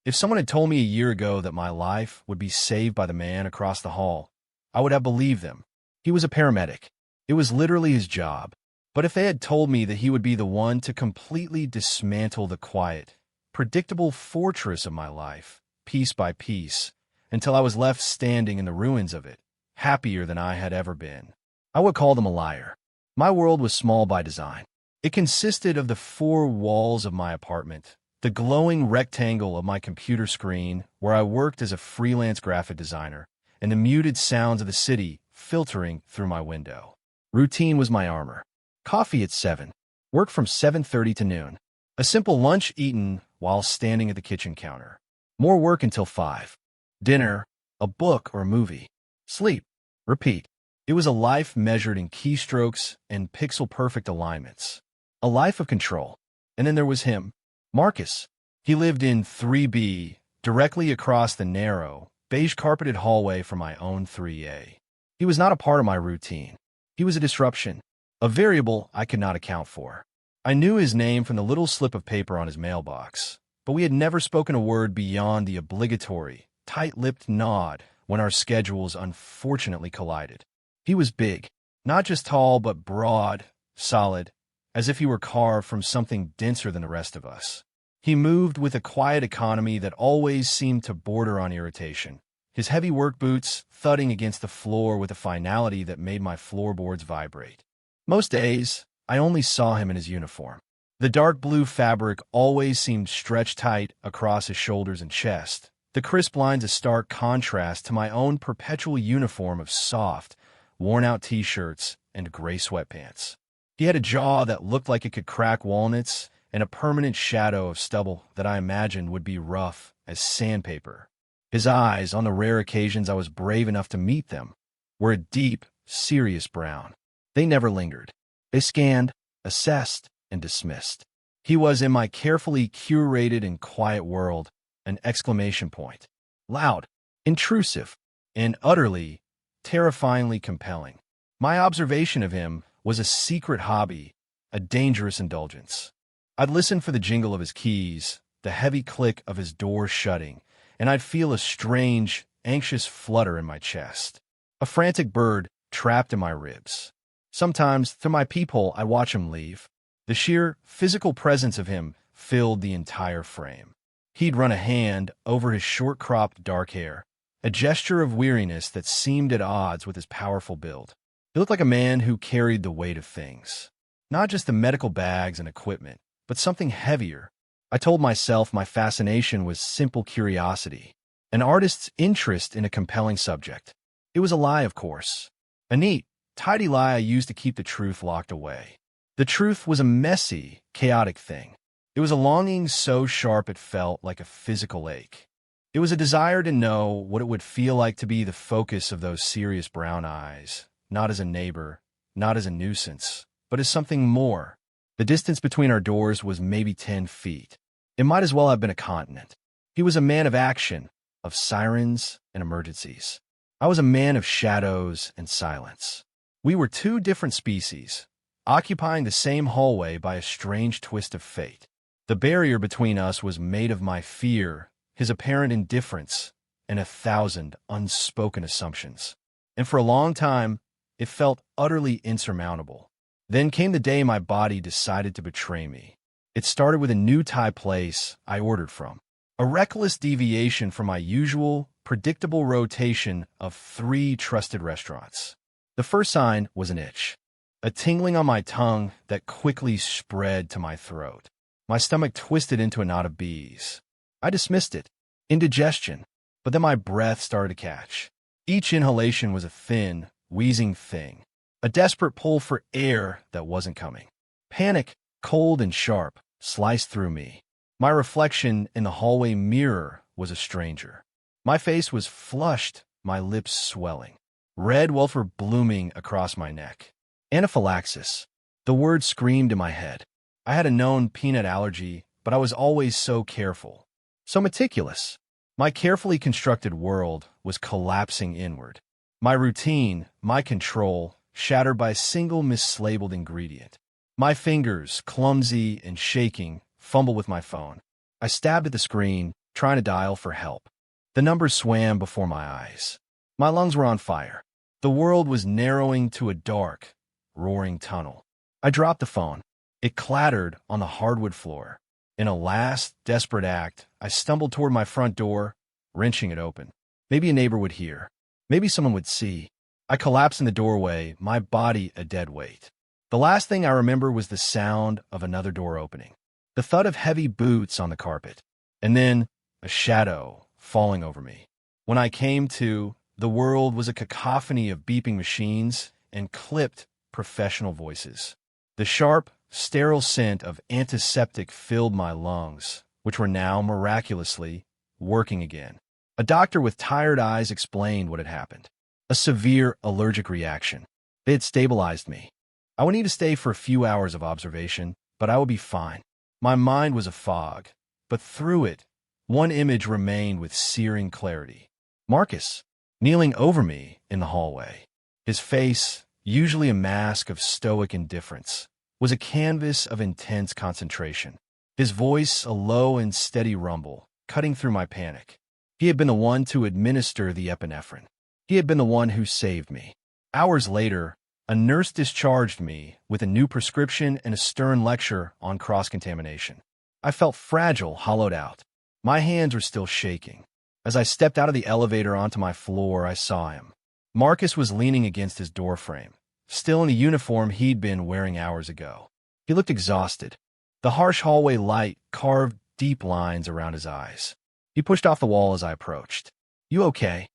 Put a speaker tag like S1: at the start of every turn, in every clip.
S1: If someone had told me a year ago that my life would be saved by the man across the hall, I would have believed them. He was a paramedic. It was literally his job. But if they had told me that he would be the one to completely dismantle the quiet, predictable fortress of my life, piece by piece, until I was left standing in the ruins of it, happier than I had ever been, I would call them a liar. My world was small by design. It consisted of the four walls of my apartment, the glowing rectangle of my computer screen where I worked as a freelance graphic designer, and the muted sounds of the city filtering through my window. Routine was my armor. Coffee at 7. Work from 7:30 to noon. A simple lunch eaten while standing at the kitchen counter. More work until 5. Dinner, a book or a movie. Sleep. Repeat. It was a life measured in keystrokes and pixel-perfect alignments. A life of control. And then there was him, Marcus. He lived in 3B, directly across the narrow, beige-carpeted hallway from my own 3A. He was not a part of my routine. He was a disruption, a variable I could not account for. I knew his name from the little slip of paper on his mailbox, but we had never spoken a word beyond the obligatory, tight-lipped nod when our schedules unfortunately collided. He was big, not just tall but broad, solid, as if he were carved from something denser than the rest of us. He moved with a quiet economy that always seemed to border on irritation, his heavy work boots thudding against the floor with a finality that made my floorboards vibrate. Most days, I only saw him in his uniform. The dark blue fabric always seemed stretched tight across his shoulders and chest, the crisp lines a stark contrast to my own perpetual uniform of soft, worn-out t-shirts and gray sweatpants. He had a jaw that looked like it could crack walnuts and a permanent shadow of stubble that I imagined would be rough as sandpaper. His eyes, on the rare occasions I was brave enough to meet them, were a deep, serious brown. They never lingered. They scanned, assessed, and dismissed. He was, in my carefully curated and quiet world, an exclamation point. Loud, intrusive, and utterly, terrifyingly compelling. My observation of him was a secret hobby, a dangerous indulgence. I'd listen for the jingle of his keys, the heavy click of his door shutting, and I'd feel a strange, anxious flutter in my chest, a frantic bird trapped in my ribs. Sometimes, through my peephole, I'd watch him leave. The sheer physical presence of him filled the entire frame. He'd run a hand over his short-cropped dark hair, a gesture of weariness that seemed at odds with his powerful build. He looked like a man who carried the weight of things. Not just the medical bags and equipment, but something heavier. I told myself my fascination was simple curiosity, an artist's interest in a compelling subject. It was a lie, of course. A neat, tidy lie I used to keep the truth locked away. The truth was a messy, chaotic thing. It was a longing so sharp it felt like a physical ache. It was a desire to know what it would feel like to be the focus of those serious brown eyes, not as a neighbor, not as a nuisance, but as something more. The distance between our doors was maybe 10 feet. It might as well have been a continent. He was a man of action, of sirens and emergencies. I was a man of shadows and silence. We were two different species, occupying the same hallway by a strange twist of fate. The barrier between us was made of my fear, his apparent indifference, and 1,000 unspoken assumptions. And for a long time, it felt utterly insurmountable. Then came the day my body decided to betray me. It started with a new Thai place I ordered from, a reckless deviation from my usual, predictable rotation of 3 trusted restaurants. The first sign was an itch, a tingling on my tongue that quickly spread to my throat. My stomach twisted into a knot of bees. I dismissed it, indigestion, but then my breath started to catch. Each inhalation was a thin, wheezing thing, a desperate pull for air that wasn't coming. Panic, cold and sharp, sliced through me. My reflection in the hallway mirror was a stranger. My face was flushed, my lips swelling. Red welts were blooming across my neck. Anaphylaxis. The word screamed in my head. I had a known peanut allergy, but I was always so careful, so meticulous. My carefully constructed world was collapsing inward. My routine, my control, shattered by a single mislabeled ingredient. My fingers, clumsy and shaking, fumbled with my phone. I stabbed at the screen, trying to dial for help. The numbers swam before my eyes. My lungs were on fire. The world was narrowing to a dark, roaring tunnel. I dropped the phone. It clattered on the hardwood floor. In a last, desperate act, I stumbled toward my front door, wrenching it open. Maybe a neighbor would hear. Maybe someone would see. I collapsed in the doorway, my body a dead weight. The last thing I remember was the sound of another door opening, the thud of heavy boots on the carpet, and then a shadow falling over me. When I came to, the world was a cacophony of beeping machines and clipped professional voices. The sharp, sterile scent of antiseptic filled my lungs, which were now miraculously working again. A doctor with tired eyes explained what had happened. A severe allergic reaction. They had stabilized me. I would need to stay for a few hours of observation, but I would be fine. My mind was a fog, but through it, one image remained with searing clarity. Marcus, kneeling over me in the hallway. His face, usually a mask of stoic indifference, was a canvas of intense concentration. His voice a low and steady rumble, cutting through my panic. He had been the one to administer the epinephrine. He had been the one who saved me. Hours later, a nurse discharged me with a new prescription and a stern lecture on cross-contamination. I felt fragile, hollowed out. My hands were still shaking. As I stepped out of the elevator onto my floor, I saw him. Marcus was leaning against his doorframe, still in the uniform he'd been wearing hours ago. He looked exhausted. The harsh hallway light carved deep lines around his eyes. He pushed off the wall as I approached. "You okay?"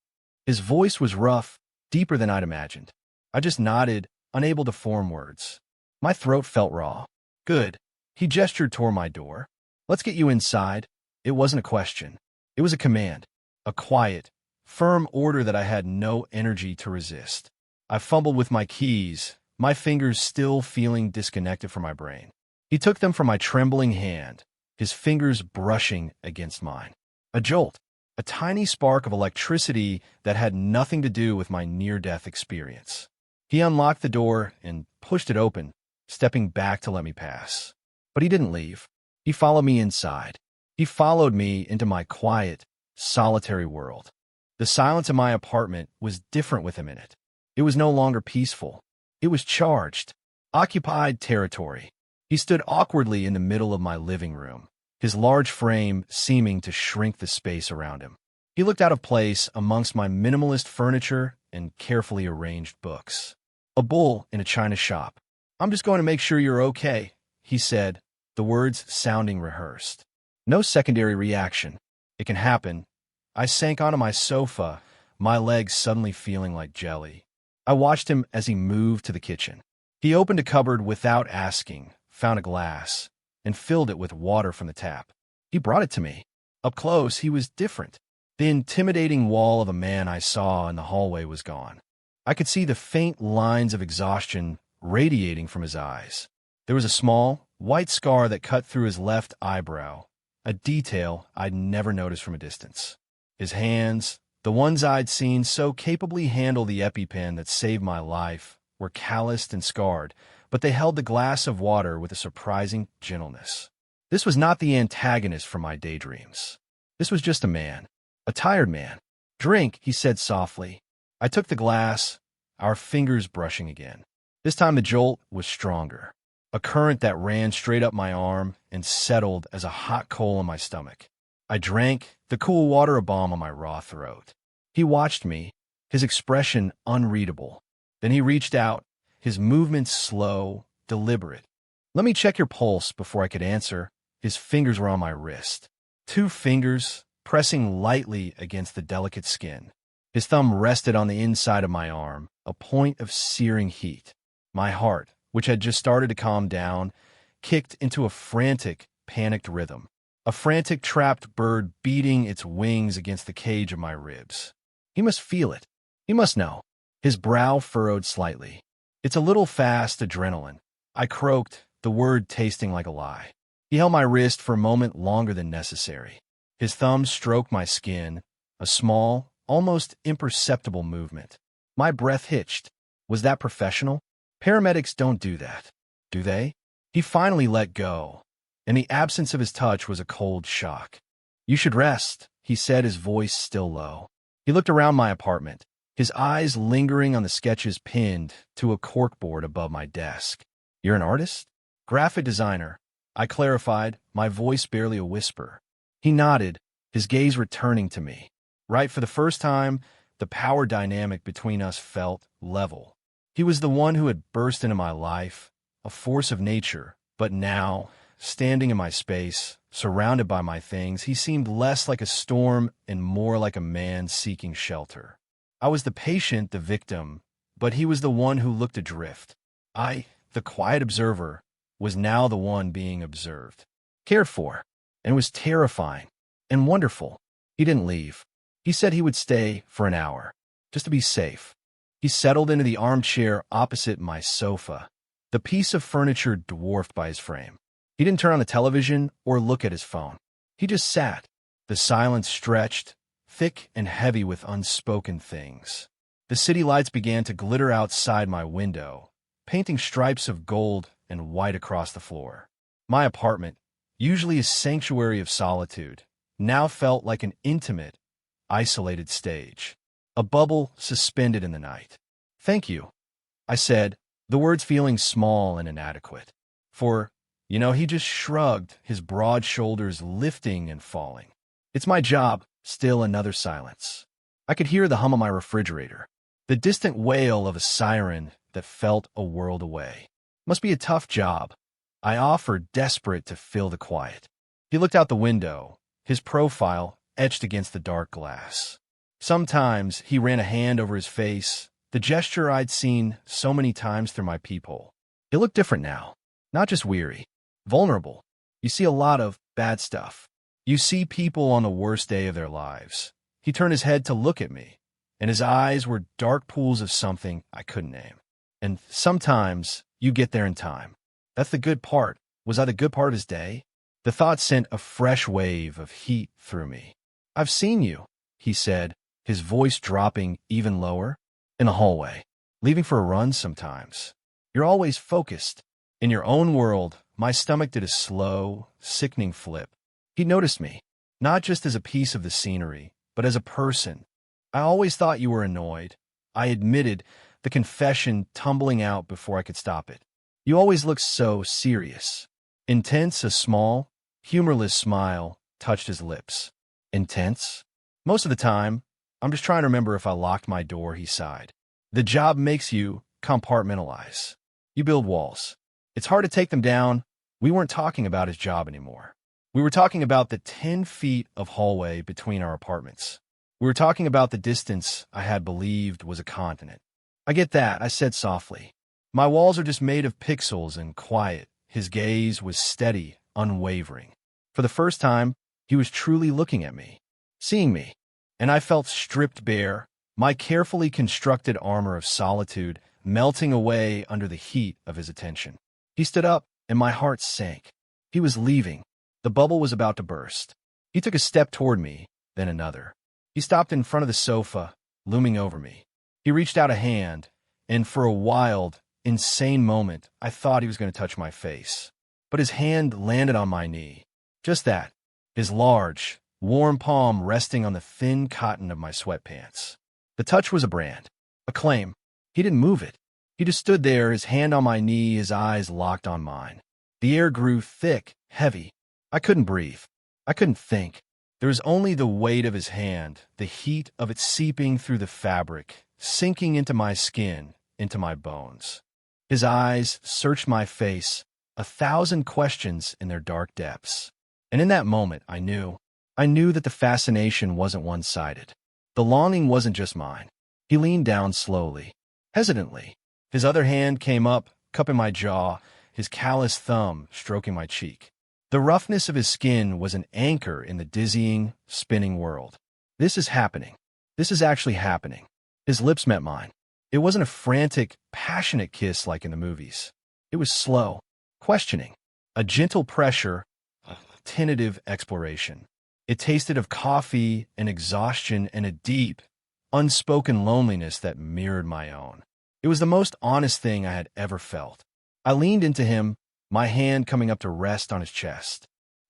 S1: His voice was rough, deeper than I'd imagined. I just nodded, unable to form words. My throat felt raw. "Good." He gestured toward my door. "Let's get you inside." It wasn't a question. It was a command. A quiet, firm order that I had no energy to resist. I fumbled with my keys, my fingers still feeling disconnected from my brain. He took them from my trembling hand, his fingers brushing against mine. A jolt, a tiny spark of electricity that had nothing to do with my near-death experience. He unlocked the door and pushed it open, stepping back to let me pass. But he didn't leave. He followed me inside. He followed me into my quiet, solitary world. The silence in my apartment was different with him in it. It was no longer peaceful. It was charged, occupied territory. He stood awkwardly in the middle of my living room, his large frame seeming to shrink the space around him. He looked out of place amongst my minimalist furniture and carefully arranged books. A bull in a china shop. "I'm just going to make sure you're okay," he said, the words sounding rehearsed. No secondary reaction. It can happen. I sank onto my sofa, my legs suddenly feeling like jelly. I watched him as he moved to the kitchen. He opened a cupboard without asking, found a glass, and filled it with water from the tap. He brought it to me. Up close, he was different. The intimidating wall of a man I saw in the hallway was gone. I could see the faint lines of exhaustion radiating from his eyes. There was a small, white scar that cut through his left eyebrow, a detail I'd never noticed from a distance. His hands, the ones I'd seen so capably handle the EpiPen that saved my life, were calloused and scarred, but they held the glass of water with a surprising gentleness. This was not the antagonist from my daydreams. This was just a man, a tired man. "Drink," he said softly. I took the glass, our fingers brushing again. This time the jolt was stronger, a current that ran straight up my arm and settled as a hot coal in my stomach. I drank, the cool water a balm on my raw throat. He watched me, his expression unreadable. Then he reached out, his movements slow, deliberate. "Let me check your pulse." Before I could answer, his fingers were on my wrist. 2 fingers, pressing lightly against the delicate skin. His thumb rested on the inside of my arm, a point of searing heat. My heart, which had just started to calm down, kicked into a frantic, panicked rhythm. A frantic, trapped bird beating its wings against the cage of my ribs. He must feel it. He must know. His brow furrowed slightly. "It's a little fast adrenaline." I croaked, the word tasting like a lie. He held my wrist for a moment longer than necessary. His thumb stroked my skin, a small, almost imperceptible movement. My breath hitched. Was that professional? Paramedics don't do that, do they? He finally let go, and the absence of his touch was a cold shock. You should rest, he said, his voice still low. He looked around my apartment, his eyes lingering on the sketches pinned to a corkboard above my desk. You're an artist? Graphic designer, I clarified, my voice barely a whisper. He nodded, his gaze returning to me. Right, for the first time, the power dynamic between us felt level. He was the one who had burst into my life, a force of nature, but now, standing in my space, surrounded by my things, he seemed less like a storm and more like a man seeking shelter. I was the patient, the victim, but he was the one who looked adrift. I, the quiet observer, was now the one being observed, cared for, and it was terrifying and wonderful. He didn't leave. He said he would stay for an hour, just to be safe. He settled into the armchair opposite my sofa, the piece of furniture dwarfed by his frame. He didn't turn on the television or look at his phone. He just sat, the silence stretched, thick and heavy with unspoken things. The city lights began to glitter outside my window, painting stripes of gold and white across the floor. My apartment, usually a sanctuary of solitude, now felt like an intimate, isolated stage, a bubble suspended in the night. Thank you, I said, the words feeling small and inadequate. He just shrugged, his broad shoulders lifting and falling. It's my job. Still another silence. I could hear the hum of my refrigerator, the distant wail of a siren that felt a world away. Must be a tough job, I offered, desperate to fill the quiet. He looked out the window, his profile etched against the dark glass. Sometimes he ran a hand over his face, the gesture I'd seen so many times through my peephole. He looked different now, not just weary, vulnerable. You see a lot of bad stuff. You see people on the worst day of their lives. He turned his head to look at me, and his eyes were dark pools of something I couldn't name. And sometimes you get there in time. That's the good part. Was I the good part of his day? The thought sent a fresh wave of heat through me. I've seen you, he said, his voice dropping even lower. In the hallway, leaving for a run sometimes. You're always focused. In your own world, my stomach did a slow, sickening flip. He noticed me, not just as a piece of the scenery, but as a person. I always thought you were annoyed. I admitted, the confession tumbling out before I could stop it. You always look so serious. Intense, a small, humorless smile touched his lips. Intense? Most of the time, I'm just trying to remember if I locked my door, he sighed. The job makes you compartmentalize. You build walls. It's hard to take them down. We weren't talking about his job anymore. We were talking about the 10 feet of hallway between our apartments. We were talking about the distance I had believed was a continent. I get that, I said softly. My walls are just made of pixels and quiet. His gaze was steady, unwavering. For the first time, he was truly looking at me, seeing me. And I felt stripped bare, my carefully constructed armor of solitude melting away under the heat of his attention. He stood up, and my heart sank. He was leaving. The bubble was about to burst. He took a step toward me, then another. He stopped in front of the sofa, looming over me. He reached out a hand, and for a wild, insane moment, I thought he was going to touch my face. But his hand landed on my knee. Just that, his large, warm palm resting on the thin cotton of my sweatpants. The touch was a brand, a claim. He didn't move it. He just stood there, his hand on my knee, his eyes locked on mine. The air grew thick, heavy. I couldn't breathe. I couldn't think. There was only the weight of his hand, the heat of it seeping through the fabric, sinking into my skin, into my bones. His eyes searched my face, 1,000 questions in their dark depths. And in that moment, I knew that the fascination wasn't one-sided. The longing wasn't just mine. He leaned down slowly, hesitantly. His other hand came up, cupping my jaw, his callous thumb stroking my cheek. The roughness of his skin was an anchor in the dizzying, spinning world. This is happening. This is actually happening. His lips met mine. It wasn't a frantic, passionate kiss like in the movies. It was slow, questioning, a gentle pressure, a tentative exploration. It tasted of coffee and exhaustion and a deep, unspoken loneliness that mirrored my own. It was the most honest thing I had ever felt. I leaned into him, my hand coming up to rest on his chest.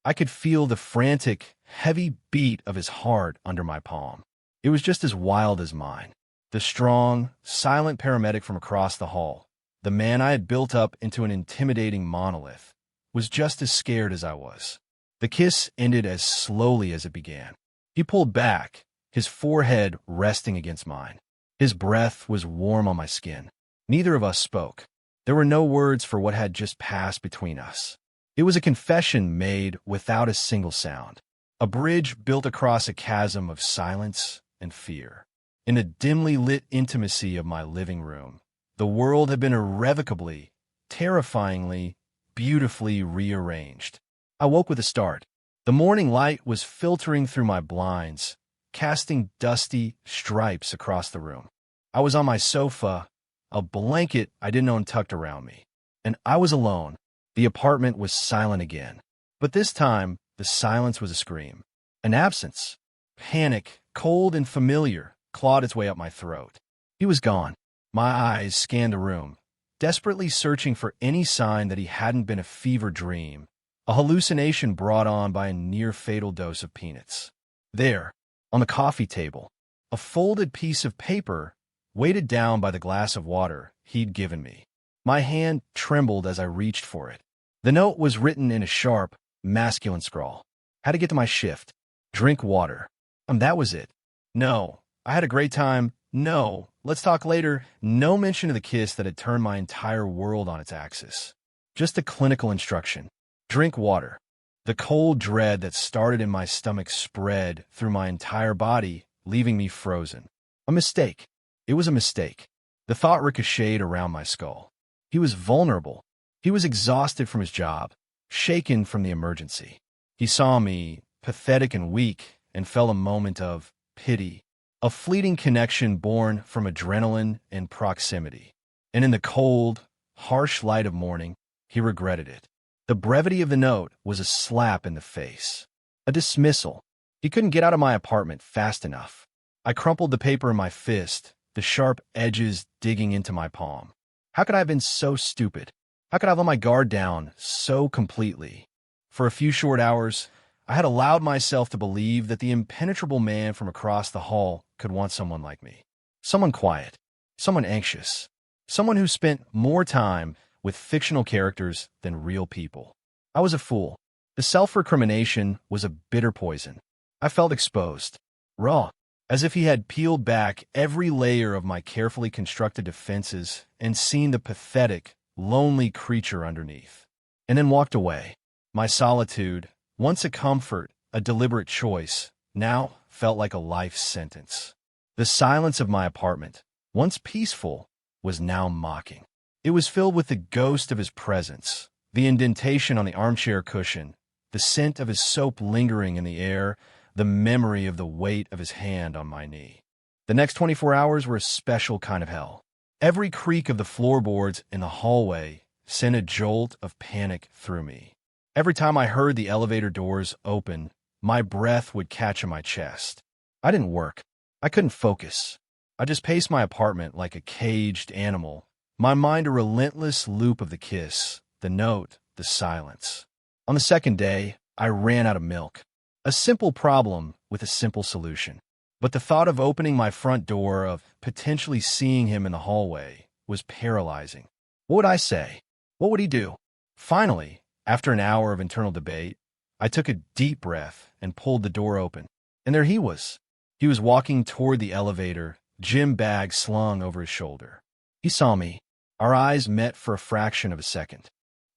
S1: I could feel the frantic, heavy beat of his heart under my palm. It was just as wild as mine. The strong, silent paramedic from across the hall, the man I had built up into an intimidating monolith, was just as scared as I was. The kiss ended as slowly as it began. He pulled back, his forehead resting against mine. His breath was warm on my skin. Neither of us spoke. There were no words for what had just passed between us. It was a confession made without a single sound. A bridge built across a chasm of silence and fear. In the dimly lit intimacy of my living room, the world had been irrevocably, terrifyingly, beautifully rearranged. I woke with a start. The morning light was filtering through my blinds, casting dusty stripes across the room. I was on my sofa, a blanket I didn't own tucked around me. And I was alone. The apartment was silent again. But this time, the silence was a scream. An absence. Panic, cold and familiar, clawed its way up my throat. He was gone. My eyes scanned the room, desperately searching for any sign that he hadn't been a fever dream, a hallucination brought on by a near-fatal dose of peanuts. There, on the coffee table, a folded piece of paper, weighted down by the glass of water he'd given me. My hand trembled as I reached for it. The note was written in a sharp, masculine scrawl. How to get to my shift. Drink water. That was it. No. I had a great time. No. Let's talk later. No mention of the kiss that had turned my entire world on its axis. Just a clinical instruction. Drink water. The cold dread that started in my stomach spread through my entire body, leaving me frozen. A mistake. It was a mistake. The thought ricocheted around my skull. He was vulnerable. He was exhausted from his job, shaken from the emergency. He saw me, pathetic and weak, and felt a moment of pity, a fleeting connection born from adrenaline and proximity. And in the cold, harsh light of morning, he regretted it. The brevity of the note was a slap in the face, a dismissal. He couldn't get out of my apartment fast enough. I crumpled the paper in my fist, the sharp edges digging into my palm. How could I have been so stupid? How could I have let my guard down so completely? For a few short hours, I had allowed myself to believe that the impenetrable man from across the hall could want someone like me. Someone quiet, someone anxious, someone who spent more time with fictional characters than real people. I was a fool. The self-recrimination was a bitter poison. I felt exposed, raw, as if he had peeled back every layer of my carefully constructed defenses and seen the pathetic, lonely creature underneath, and then walked away. My solitude, once a comfort, a deliberate choice, now felt like a life sentence. The silence of my apartment, once peaceful, was now mocking. It was filled with the ghost of his presence, the indentation on the armchair cushion, the scent of his soap lingering in the air, the memory of the weight of his hand on my knee. The next 24 hours were a special kind of hell. Every creak of the floorboards in the hallway sent a jolt of panic through me. Every time I heard the elevator doors open, my breath would catch in my chest. I didn't work. I couldn't focus. I just paced my apartment like a caged animal, my mind a relentless loop of the kiss, the note, the silence. On the second day, I ran out of milk. A simple problem with a simple solution. But the thought of opening my front door, of potentially seeing him in the hallway, was paralyzing. What would I say? What would he do? Finally, after an hour of internal debate, I took a deep breath and pulled the door open. And there he was. He was walking toward the elevator, gym bag slung over his shoulder. He saw me. Our eyes met for a fraction of a second.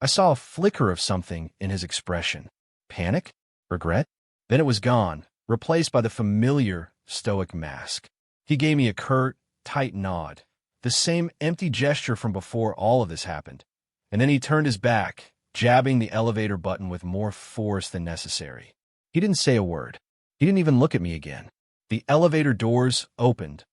S1: I saw a flicker of something in his expression. Panic? Regret? Then it was gone, replaced by the familiar, stoic mask. He gave me a curt, tight nod, the same empty gesture from before all of this happened. And then he turned his back, jabbing the elevator button with more force than necessary. He didn't say a word. He didn't even look at me again. The elevator doors opened,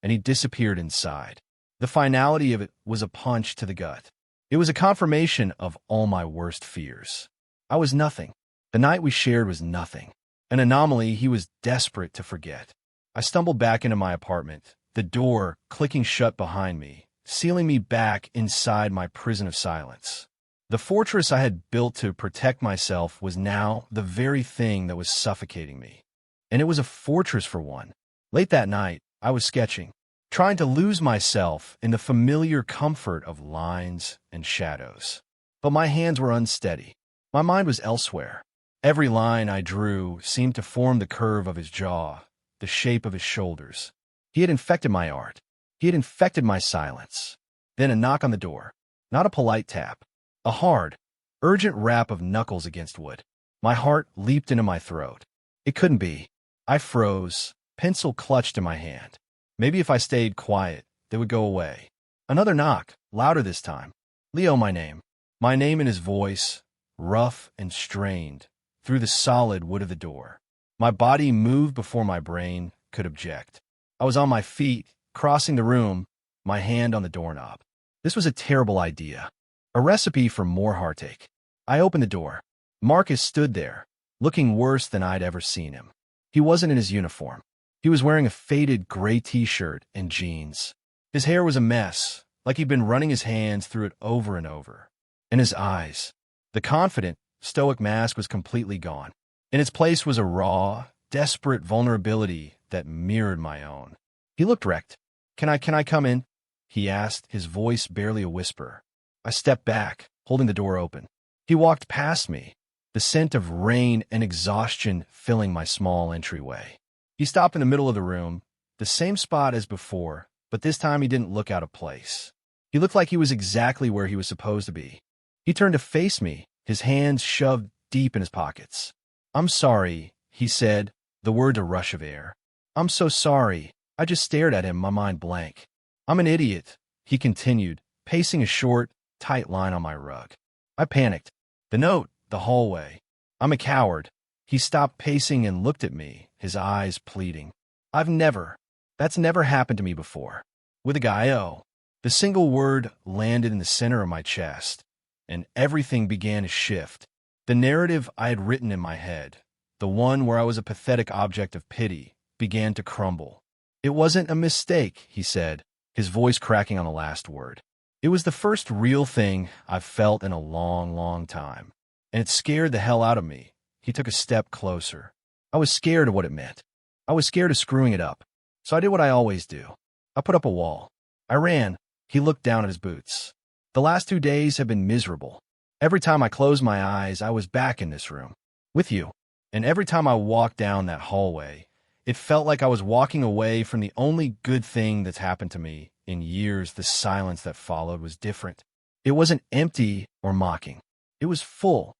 S1: and he disappeared inside. The finality of it was a punch to the gut. It was a confirmation of all my worst fears. I was nothing. The night we shared was nothing. An anomaly he was desperate to forget. I stumbled back into my apartment, the door clicking shut behind me, sealing me back inside my prison of silence. The fortress I had built to protect myself was now the very thing that was suffocating me. And it was a fortress for one. Late that night, I was sketching, trying to lose myself in the familiar comfort of lines and shadows. But my hands were unsteady. My mind was elsewhere. Every line I drew seemed to form the curve of his jaw, the shape of his shoulders. He had infected my art. He had infected my silence. Then a knock on the door. Not a polite tap. A hard, urgent rap of knuckles against wood. My heart leaped into my throat. It couldn't be. I froze, pencil clutched in my hand. Maybe if I stayed quiet, they would go away. Another knock, louder this time. Leo, my name. My name in his voice, rough and strained, through the solid wood of the door. My body moved before my brain could object. I was on my feet, crossing the room, my hand on the doorknob. This was a terrible idea. A recipe for more heartache. I opened the door. Marcus stood there, looking worse than I'd ever seen him. He wasn't in his uniform. He was wearing a faded gray t-shirt and jeans. His hair was a mess, like he'd been running his hands through it over and over. And his eyes. The confident, stoic mask was completely gone. In its place was a raw, desperate vulnerability that mirrored my own. He looked wrecked. Can I come in?" he asked, his voice barely a whisper. I stepped back, holding the door open. He walked past me, the scent of rain and exhaustion filling my small entryway. He stopped in the middle of the room, the same spot as before, but this time he didn't look out of place. He looked like he was exactly where he was supposed to be. He turned to face me, his hands shoved deep in his pockets. "I'm sorry," he said, the word a rush of air. "I'm so sorry." I just stared at him, my mind blank. "I'm an idiot," he continued, pacing a short, tight line on my rug. I panicked. The note, the hallway. "I'm a coward." He stopped pacing and looked at me, his eyes pleading. That's never happened to me before. With a guy, oh. The single word landed in the center of my chest, and everything began to shift. The narrative I had written in my head, the one where I was a pathetic object of pity, began to crumble. "It wasn't a mistake," he said, his voice cracking on the last word. "It was the first real thing I've felt in a long, long time, and it scared the hell out of me." He took a step closer. I was scared of what it meant. I was scared of screwing it up. So I did what I always do. I put up a wall. I ran. He looked down at his boots. "The last 2 days have been miserable. Every time I closed my eyes, I was back in this room, with you. And every time I walked down that hallway, it felt like I was walking away from the only good thing that's happened to me in years." The silence that followed was different. It wasn't empty or mocking. It was full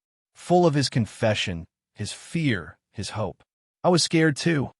S1: of his confession, his fear, his hope. I was scared too.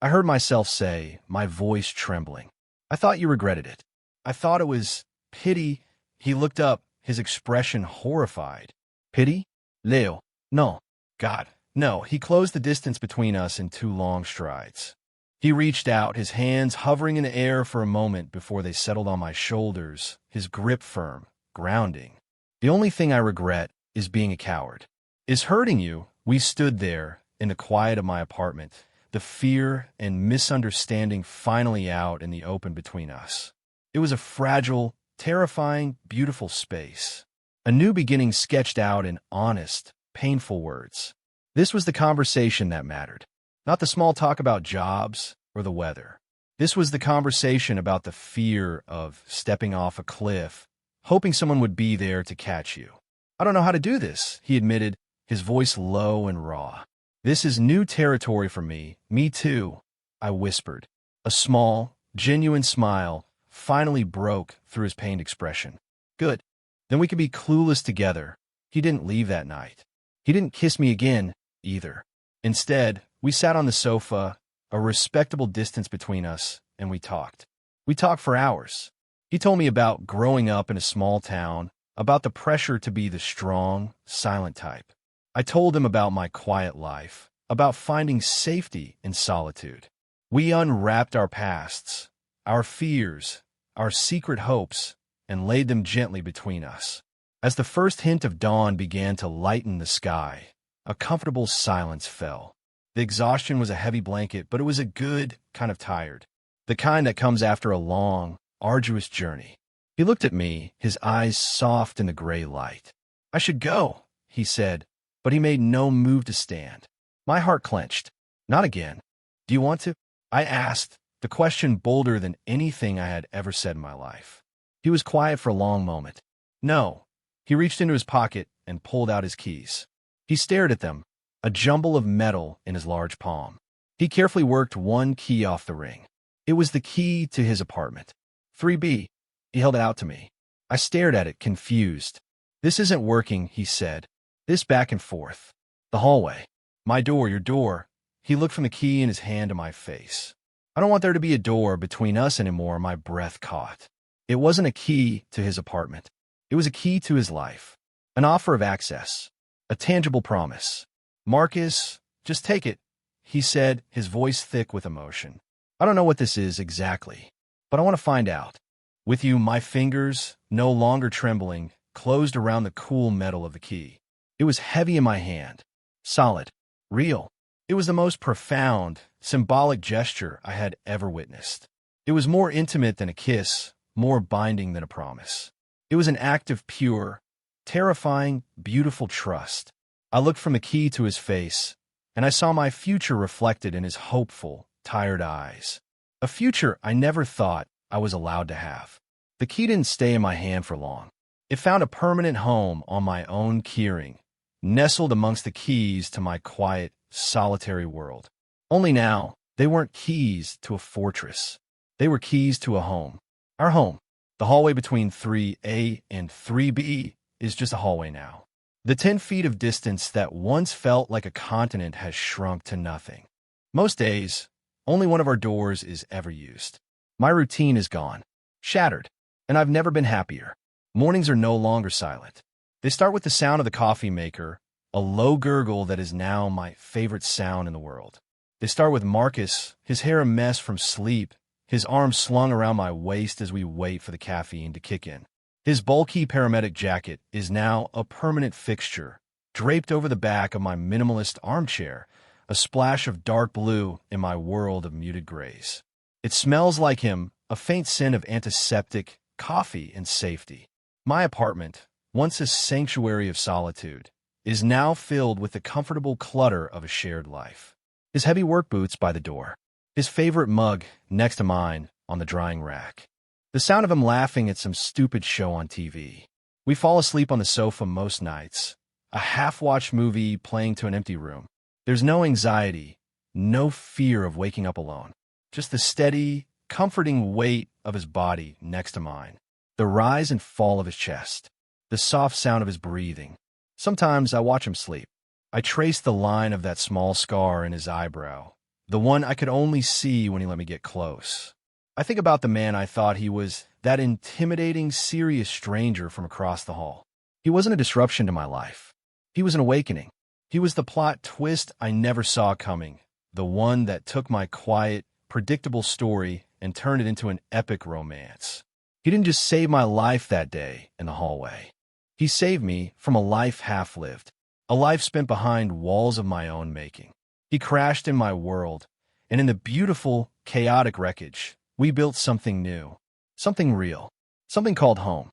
S1: I heard myself say, my voice trembling, "I thought you regretted it. I thought it was pity." He looked up, his expression horrified. "Pity? Leo, no. God, no." He closed the distance between us in 2 long strides. He reached out, his hands hovering in the air for a moment before they settled on my shoulders, his grip firm, grounding. "The only thing I regret is being a coward. Is hurting you." We stood there, in the quiet of my apartment, the fear and misunderstanding finally out in the open between us. It was a fragile, terrifying, beautiful space. A new beginning sketched out in honest, painful words. This was the conversation that mattered. Not the small talk about jobs or the weather. This was the conversation about the fear of stepping off a cliff, hoping someone would be there to catch you. "I don't know how to do this," he admitted, his voice low and raw. "This is new territory for me." "Me too," I whispered. A small, genuine smile finally broke through his pained expression. "Good. Then we could be clueless together." He didn't leave that night. He didn't kiss me again, either. Instead, we sat on the sofa, a respectable distance between us, and we talked. We talked for hours. He told me about growing up in a small town, about the pressure to be the strong, silent type. I told him about my quiet life, about finding safety in solitude. We unwrapped our pasts, our fears, our secret hopes, and laid them gently between us. As the first hint of dawn began to lighten the sky, a comfortable silence fell. The exhaustion was a heavy blanket, but it was a good kind of tired, the kind that comes after a long, arduous journey. He looked at me, his eyes soft in the gray light. I should go, he said, but he made no move to stand. My heart clenched. Not again. Do you want to? I asked, the question bolder than anything I had ever said in my life. He was quiet for a long moment. No. He reached into his pocket and pulled out his keys. He stared at them, a jumble of metal in his large palm. He carefully worked one key off the ring. It was the key to his apartment. 3B. He held it out to me. I stared at it, confused. This isn't working, he said. This back and forth. The hallway. My door, your door. He looked from the key in his hand to my face. I don't want there to be a door between us anymore, my breath caught. It wasn't a key to his apartment. It was a key to his life. An offer of access. A tangible promise. Marcus, just take it, he said, his voice thick with emotion. I don't know what this is exactly, but I want to find out. With you, my fingers, no longer trembling, closed around the cool metal of the key. It was heavy in my hand. Solid. Real. It was the most profound, symbolic gesture I had ever witnessed. It was more intimate than a kiss, more binding than a promise. It was an act of pure, terrifying, beautiful trust. I looked from the key to his face, and I saw my future reflected in his hopeful, tired eyes. A future I never thought I was allowed to have. The key didn't stay in my hand for long. It found a permanent home on my own keyring, nestled amongst the keys to my quiet, solitary world. Only now, they weren't keys to a fortress. They were keys to a home. Our home. The hallway between 3A and 3B is just a hallway now. The 10 feet of distance that once felt like a continent has shrunk to nothing. Most days, only one of our doors is ever used. My routine is gone, shattered, and I've never been happier. Mornings are no longer silent. They start with the sound of the coffee maker, a low gurgle that is now my favorite sound in the world. They start with Marcus, his hair a mess from sleep, his arms slung around my waist as we wait for the caffeine to kick in. His bulky paramedic jacket is now a permanent fixture, draped over the back of my minimalist armchair, a splash of dark blue in my world of muted grays. It smells like him, a faint scent of antiseptic, coffee, and safety. My apartment, once a sanctuary of solitude, is now filled with the comfortable clutter of a shared life. His heavy work boots by the door, his favorite mug next to mine on the drying rack. The sound of him laughing at some stupid show on TV. We fall asleep on the sofa most nights, a half-watched movie playing to an empty room. There's no anxiety, no fear of waking up alone. Just the steady, comforting weight of his body next to mine. The rise and fall of his chest. The soft sound of his breathing. Sometimes I watch him sleep. I trace the line of that small scar in his eyebrow, the one I could only see when he let me get close. I think about the man I thought he was, that intimidating, serious stranger from across the hall. He wasn't a disruption to my life. He was an awakening. He was the plot twist I never saw coming, the one that took my quiet, predictable story and turned it into an epic romance. He didn't just save my life that day in the hallway. He saved me from a life half-lived, a life spent behind walls of my own making. He crashed in my world, and in the beautiful, chaotic wreckage, we built something new, something real, something called home.